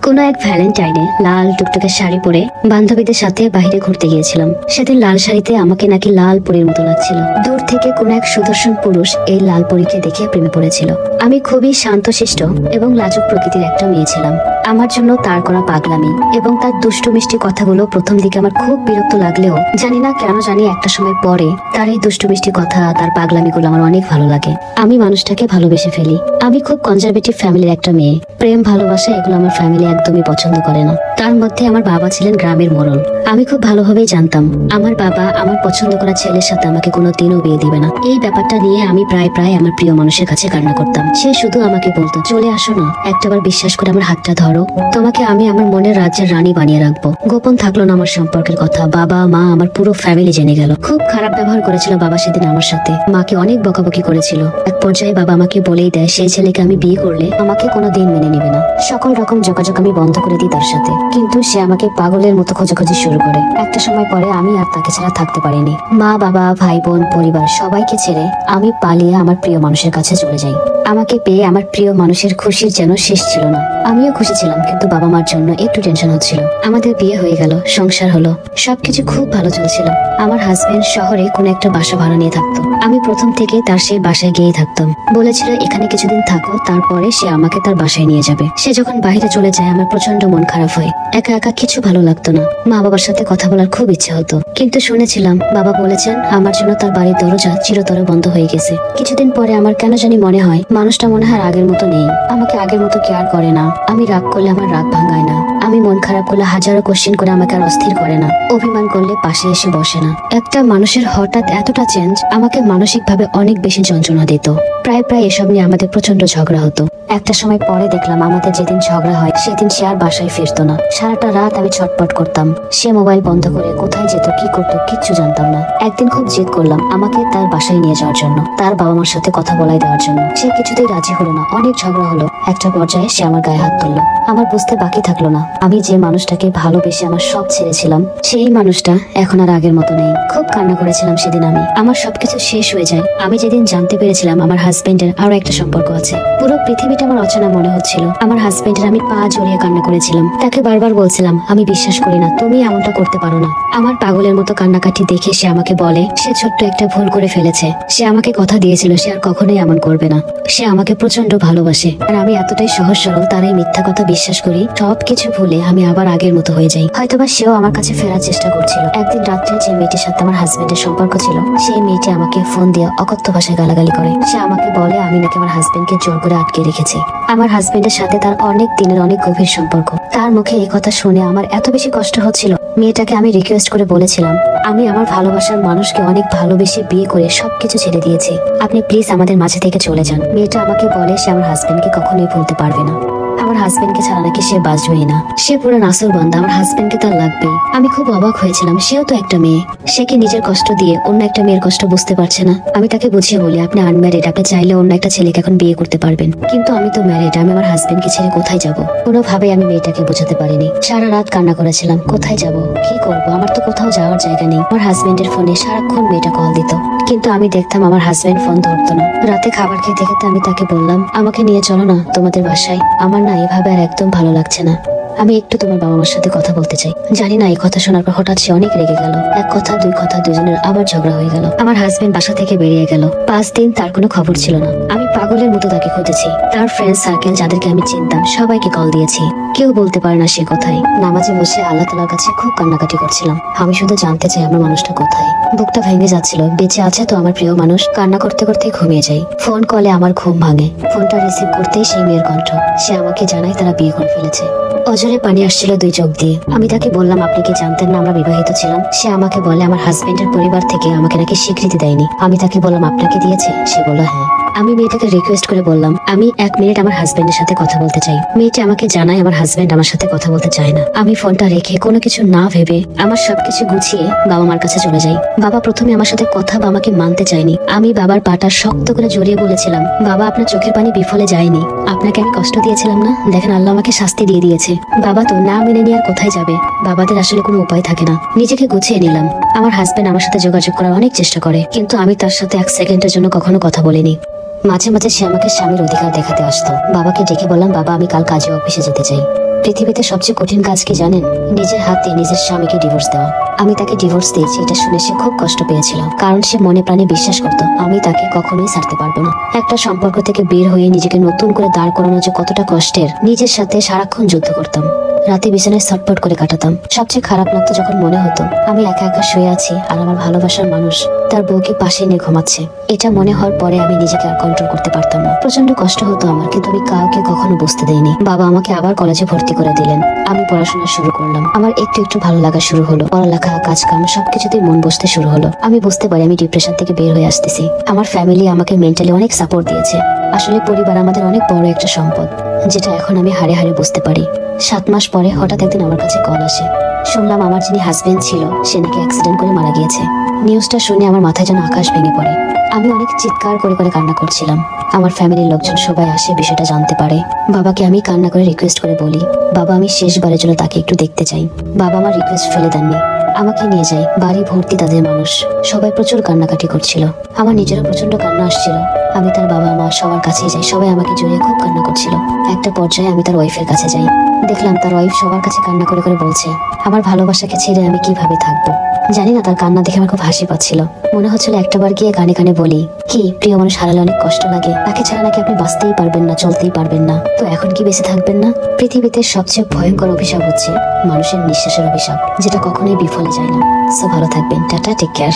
কোনো এক ভ্যালেন্টাইনে লাল টুকটুকে শাড়ি পরে বান্ধবীদের সাথে বাইরে ঘুরতে গিয়েছিলাম। সেদিন লাল শাড়িতে আমাকে নাকি লাল পরীর মতো লাগছিল। দূর থেকে কোনো এক সুদর্শন পুরুষ এই লাল পরীকে দেখে প্রেমে পড়েছিল। আমি খুবই শান্তশিষ্ট এবং লাজুক প্রকৃতির একটা মেয়ে ছিলাম। আমার জন্য তার করা পাগলামি এবং তার দুষ্টু মিষ্টি কথাগুলো প্রথম দিকে আমার খুব বিরক্ত লাগলেও জানি না কেন জানি একটা সময় পরে তার এই দুষ্টু মিষ্টি কথা, তার পাগলামিগুলো আমার অনেক ভালো লাগে। আমি মানুষটাকে ভালোবেসে ফেলি। আমি খুব কনজারভেটিভ ফ্যামিলির একটা মেয়ে। প্রেম ভালোবাসা এগুলো আমার ফ্যামিলি একদমই পছন্দ করে না। তার মধ্যে আমার বাবা ছিলেন গ্রামের মোড়ল। আমি খুব ভালোভাবেই জানতাম আমার বাবা আমার পছন্দ করা ছেলের সাথে আমাকে কোনোদিনও বিয়ে দিবে না। এই ব্যাপারটা নিয়ে আমি প্রায় আমার প্রিয় মানুষের কাছে কান্না করতাম। সে শুধু আমাকে বলতো, চলে আসো না, একটাবার বিশ্বাস করে আমার হাতটা ধরো, তোমাকে আমি আমার মনের রাজ্যের রানী বানিয়ে রাখবো। গোপন থাকলো না আমার সম্পর্কের কথা। বাবা মা আমার পুরো ফ্যামিলি জেনে গেল। খুব খারাপ ব্যবহার করেছিল বাবা সেদিন আমার সাথে। মাকে অনেক বকাবকি করেছিল। এক পর্যায়ে বাবা আমাকে বলেই দেয় সেই ছেলেকে আমি বিয়ে করলে আমাকে কোনোদিন মেনে নেবে না। সকল রকম যোগাযোগ আমি বন্ধ করে দিই তার সাথে। কিন্তু সে আমাকে পাগলের মতো খোঁজাখুঁজি শুরু করে। একটা সময় পরে আমি আর তাকে ছাড়া থাকতে পারিনি। মা বাবা ভাই বোন পরিবার সবাইকে ছেড়ে আমি পালিয়ে আমার প্রিয় মানুষের কাছে চলে যাই। আমাকে পেয়ে আমার প্রিয় মানুষের খুশির যেন শেষ ছিল না। আমিও খুশি ছিলাম, কিন্তু বাবা মার জন্য একটু টেনশন হচ্ছিল। আমাদের বিয়ে হয়ে গেল, সংসার হলো, সবকিছু খুব ভালো চলছিল। আমার হাজবেন্ড শহরে কোনো একটা বাসা ভাড়া নিয়ে থাকতো। আমি প্রথম থেকে তার সেই বাসায় গিয়েই থাকতাম। বলেছিল এখানে কিছুদিন থাকো, তারপরে সে আমাকে তার বাসায় নিয়ে যাবে। সে যখন বাইরে চলে যায় আমার প্রচন্ড মন খারাপ হয়। একা একা কিছু ভালো লাগতো না। মা বাবার সাথে কথা বলার খুব ইচ্ছা হতো, কিন্তু শুনেছিলাম বাবা বলেছেন আমার জন্য তার বাড়ির দরজা চিরতরে বন্ধ হয়ে গেছে। কিছুদিন পরে আমার কেন জানি মনে হয় মানুষটা মনে হয় আগের মতো নেই, আমাকে আগের মতো কেয়ার করে না। আমি রাগ করলে আমার রাগ ভাঙায় না। আমি মন খারাপ করলে হাজারো কোশ্চেন করে আমাকে আর অস্থির করে না। অভিমান করলে পাশে এসে বসে না। একটা মানুষের হঠাৎ এতটা চেঞ্জ আমাকে মানসিকভাবে অনেক বেশি যন্ত্রণা দিত। প্রায় এসব নিয়ে আমাদের প্রচন্ড ঝগড়া হতো। একটা সময় পরে দেখলাম আমাদের যেদিন ঝগড়া হয় সেদিন সে আর বাসায় ফিরতো না। সারাটা রাত আমি ছটপট করতাম। সে মোবাইল বন্ধ করে কোথায় যেত, কি করতো কিচ্ছু জানতাম না। একদিন খুব জেদ করলাম আমাকে তার বাসায় নিয়ে যাওয়ার জন্য, তার বাবা মার সাথে কথা বলাই দেওয়ার জন্য। সে কিছুতেই রাজি হলো না। অনেক ঝগড়া হলো। একটা পর্যায়ে সে আমার গায়ে হাত তুললো। আমার বুঝতে বাকি থাকলো না আমি যে মানুষটাকে ভালোবেসে আমার সব ছেড়েছিলাম সেই মানুষটা এখন আর আগের মতো নেই। খুব কান্না করেছিলাম সেদিন আমি। আমার সবকিছু শেষ হয়ে যায় আমি যেদিন জানতে পেরেছিলাম আমার হাজবেন্ডের আরো একটা সম্পর্ক আছে। পুরো পৃথিবীটা আমার অচেনা মনে হচ্ছিল। আমার হাজবেন্ডের আমি পা জড়িয়ে কান্না করেছিলাম। তাকে বারবার বলছিলাম আমি বিশ্বাস করি না, তুমি এমনটা করতে পারো না। আমার পাগলের মতো কান্নাকাটি দেখে সে আমাকে বলে সে ছোট্ট একটা ভুল করে ফেলেছে। সে আমাকে কথা দিয়েছিল সে আর কখনোই এমন করবে না। সে আমাকে প্রচন্ড ভালোবাসে। আর আমি এতটাই সহজ সরল তার এই মিথ্যা কথা বিশ্বাস করি। সবকিছু ভুলে আমি আবার আগের মতো হয়ে যাই। হয়তোবা সেও আমার কাছে ফেরার চেষ্টা করছিল। একদিন রাত্রে যে মেয়েটির সাথে আমার হাজবেন্ডের সম্পর্ক ছিল সেই মেয়েটি আমাকে ফোন দিয়ে অকথ্য ভাষায় গালাগালি করে। সে আমাকে বলে আমি নাকি আমার হাজবেন্ডকে জোর করে আটকে রেখেছি। আমার হাজবেন্ডের সাথে তার অনেক দিনের অনেক গভীর সম্পর্ক। তার মুখে এই কথা শুনে আমার এত বেশি কষ্ট হচ্ছিল। মেয়েটাকে আমি রিকোয়েস্ট করে বলেছিলাম আমি আমার ভালোবাসার মানুষকে অনেক ভালোবেসে বিয়ে করে সবকিছু ছেড়ে দিয়েছি, আপনি প্লিজ আমাদের মাঝে থেকে চলে যান। মেয়েটা আমাকে বলে সে আমার হাজবেন্ডকে কখনোই ভুলতে পারবে না। আমার হাজবেন্ডকে ছাড়া নাকি সে বাঁচবেই না। সে পুরো নাসরবান্দা, আমার হাজবেন্ডকে তার লাগবেই। আমি খুব অবাক হয়েছিলাম। সেও তো একটা মেয়ে, সে কি নিজের কষ্ট দিয়ে অন্য একটা মেয়ের কষ্ট বুঝতে পারছে না? আমি তাকে বুঝিয়ে বলি আপনি আনম্যারিড, আপনি চাইলে অন্য একটা ছেলেকে এখন বিয়ে করতে পারবেন, কিন্তু আমি তো ম্যারিড, আমি আমার হাজবেন্ডকে ছেড়ে কোথায় যাব? কোনোভাবে আমি মেয়েটাকে বোঝাতে পারিনি। সারা রাত কান্না করেছিলাম কোথায় যাব কি করব, আমার তো কোথাও যাওয়ার জায়গা নেই। আমার হাজবেন্ডের ফোনে সারাক্ষণ মেয়েটা কল দিত, কিন্তু আমি দেখতাম আমার হাজবেন্ড ফোন ধরতো না। রাতে খাবার খেতে খেতে আমি তাকে বললাম আমাকে নিয়ে চলো না তোমাদের বাসায়, আমার না এভাবে আর একদম ভালো লাগছে না, আমি একটু তোমার বাবা মার সাথে কথা বলতে চাই। জানি না এই কথা শোনার পর হঠাৎ সে অনেক রেগে গেল। এক কথা দুই কথা দুজনের আবার ঝগড়া হয়ে গেল। আমার হাজবেন্ড বাসা থেকে বেরিয়ে গেল। 5 দিন তার কোনো খবর ছিল না। আমি পাগলের মতো তাকে খুঁজেছি। তার ফ্রেন্ড সার্কেল যাদেরকে আমি চিনতাম সবাইকে কল দিয়েছি, কেউ বলতে পারে না সে কোথায়। নামাজে বসে আল্লাহ তাআলার কাছে খুব কান্নাকাটি করছিলাম। আমি শুধু জানতে চাই আমার মানুষটা কোথায়। বুকটা ভেঙে যাচ্ছিল, বেঁচে আছে তো আমার প্রিয় মানুষ। কান্না করতে করতে ঘুমিয়ে যাই। ফোন কলে আমার ঘুম ভাঙে। ফোনটা রিসিভ করতেই সেই মেয়ের কণ্ঠ। সে আমাকে জানায় তারা বিয়ে করে ফেলেছে। অজরে পানি আসছিল 2 চোখ দিয়ে। আমি তাকে বললাম আপনি কি জানতেন না আমরা বিবাহিত ছিলাম? সে আমাকে বলে আমার হাজবেন্ডের পরিবার থেকে আমাকে নাকি স্বীকৃতি দেয়নি। আমি তাকে বললাম আপনাকে দিয়েছে? সে বলল হ্যাঁ। আমি মেয়েটাকে রিকোয়েস্ট করে বললাম আমি 1 মিনিট আমার হাজবেন্ডের সাথে কথা বলতে চাই। মেয়েটি আমাকে জানায় আমার হাজবেন্ড আমার সাথে কথা বলতে চায় না। আমি ফোনটা রেখে কোনো কিছু না ভেবে আমার সবকিছু গুছিয়ে বাবা মার কাছে চলে যাই। বাবা প্রথমে আমার সাথে কথা বা আমাকে মানতে চায়নি। আমি বাবার পাটা শক্ত করে জড়িয়ে বলেছিলাম বাবা আপনার চোখের পানি বিফলে যায়নি, আপনাকে আমি কষ্ট দিয়েছিলাম না, দেখেন আল্লাহ আমাকে শাস্তি দিয়ে দিয়েছে। বাবা তো না মেনে নিয়ে আর কোথায় যাবে? বাবাদের আসলে কোনো উপায় থাকে না। নিজেকে গুছিয়ে নিলাম। আমার হাজবেন্ড আমার সাথে যোগাযোগ করার অনেক চেষ্টা করে, কিন্তু আমি তার সাথে 1 সেকেন্ডের জন্য কখনো কথা বলিনি। মাঝে মাঝে সে আমাকে স্বামীর অধিকার দেখাতে আসতো। বাবাকে ডেকে বললাম, বাবা আমি কাল কাজে অফিসে যেতে চাই। পৃথিবীতে সবচেয়ে কঠিন কাজ কি জানেন? নিজের হাতে নিজের স্বামীকে ডিভোর্স দেওয়া। আমি তাকে ডিভোর্স দিয়েছি, এটা শুনে সে খুব কষ্ট পেয়েছিল, কারণ সে মনে প্রাণে বিশ্বাস করত আমি তাকে কখনোই ছাড়তে পারবো না। একটা সম্পর্ক থেকে বের হয়ে নিজেকে নতুন করে দাঁড় করানো যে কতটা কষ্টের, নিজের সাথে সারাক্ষণ যুদ্ধ করতাম। রাতে বিছানায় ছটফট করে কাটাতাম। সবচেয়ে খারাপ লাগতো যখন মনে হতো আমি একা একা শুয়ে আছি আর আমার ভালোবাসার মানুষ তার বউকে পাশে নিয়ে ঘুমাচ্ছে। এটা মনে হওয়ার পরে আমি নিজেকে আর কন্ট্রোল করতে পারতাম না। প্রচন্ড কষ্ট হতো আমার, কিন্তু আমি কাউকে কখনো বুঝতে দেইনি। বাবা আমাকে আবার কলেজে ভর্তি করে দিলেন। আমি পড়াশোনা শুরু করলাম। আমার একটু একটু ভালো লাগা শুরু হলো। পড়ালেখা, কাজ কাম সবকিছুতেই মন বসতে শুরু হলো। আমি বুঝতে পারি আমি ডিপ্রেশন থেকে বের হয়ে আসতেছি। আমার ফ্যামিলি আমাকে মেন্টালি অনেক সাপোর্ট দিয়েছে। আসলে পরিবার আমাদের অনেক বড় একটা সম্পদ, যেটা এখন আমি হাড়ে হাড়ে বুঝতে পারি। 7 মাস পরে হঠাৎ একদিন আমার কাছে কল আসে। শুনলাম আমার যিনি হাজবেন্ড ছিল সে নাকি অ্যাক্সিডেন্ট করে মারা গিয়েছে। নিউজটা শুনে আমার মাথায় যেন আকাশ ভেঙে পড়ে। আমি অনেক চিৎকার করে করে কান্না করছিলাম। আমার ফ্যামিলির লোকজন সবাই আসে বিষয়টা জানতে পারে। বাবাকে আমি কান্না করে রিকোয়েস্ট করে বলি, বাবা আমি শেষবারের জন্য তাকে একটু দেখতে চাই। বাবা আমার রিকোয়েস্ট ফেলে দেননি, আমাকে নিয়ে যায়। বাড়ি ভর্তি তাদের মানুষ, সবাই প্রচুর কান্নাকাটি করছিল। আমার নিজেরও প্রচন্ড কান্না আসছিল। আমি তার বাবা মা সবার কাছেই যাই, সবাই আমাকে জড়িয়ে খুব কান্না করছিল। একটা পর্যায়ে আমি তার ওয়াইফের কাছে যাই। দেখলাম তার ওয়াইফ সবার কাছে কান্না করে করে বলছে আমার ভালোবাসাকে ছেড়ে আমি কিভাবে থাকবো। জানি না, তার কান্না দেখে আমার খুব হাসি পাচ্ছিল। মনে হচ্ছিল একটাবার গিয়ে কানে কানে বলি, কি প্রিয় মানুষ হারালে অনেক কষ্ট লাগে, তাকে ছাড়া নাকি আপনি বাঁচতেই পারবেন না, চলতেই পারবেন না, তো এখন কি বেঁচে থাকবেন না? পৃথিবীতে সবচেয়ে ভয়ঙ্কর অভিশাপ হচ্ছে মানুষের নিঃশ্বাসের অভিশাপ, যেটা কখনোই বিফলে যায় না। সো ভালো থাকবেন, টাটা, টেক কেয়ার।